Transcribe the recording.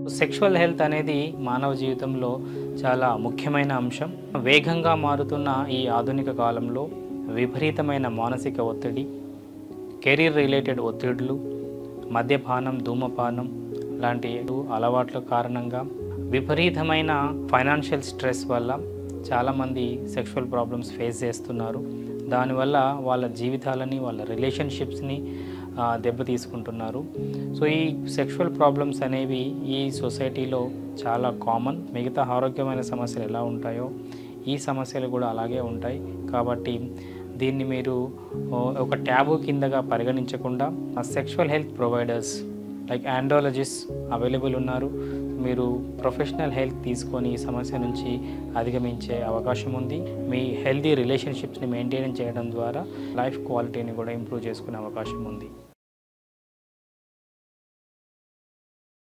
Sexual health అనేది మానవ జీవితంలో చాలా ముఖ్యమైన అంశం. వేగంగా మారుతున్న ఈ ఆధునిక కాలంలో విపరీతమైన మానసిక ఒత్తిడి, కెరీర్ రిలేటెడ్ ఒత్తిడులు, మద్యపానం, ధూమపానం లాంటి అలవాట్ల కారణంగా విపరీతమైన ఫైనాన్షియల్ స్ట్రెస్ వల్ల చాలామంది సెక్షువల్ ప్రాబ్లమ్స్ ఫేస్ చేస్తున్నారు. దానివల్ల వాళ్ళ జీవితాలని, వాళ్ళ రిలేషన్షిప్స్ని దెబ్బతీసుకుంటున్నారు. సో ఈ సెక్షువల్ ప్రాబ్లమ్స్ అనేవి ఈ సొసైటీలో చాలా కామన్. మిగతా ఆరోగ్యమైన సమస్యలు ఎలా ఉంటాయో ఈ సమస్యలు కూడా అలాగే ఉంటాయి. కాబట్టి దీన్ని మీరు ఒక ట్యాబు కిందగా పరిగణించకుండా sexual health providers like andrologist available ఉన్నారు. మీరు ప్రొఫెషనల్ హెల్త్ తీసుకొని ఈ సమస్య నుంచి అధిగమించే అవకాశం ఉంది. మీ హెల్తీ రిలేషన్షిప్స్ని మెయింటైన్ చేయడం ద్వారా లైఫ్ క్వాలిటీని కూడా ఇంప్రూవ్ చేసుకునే అవకాశం ఉంది.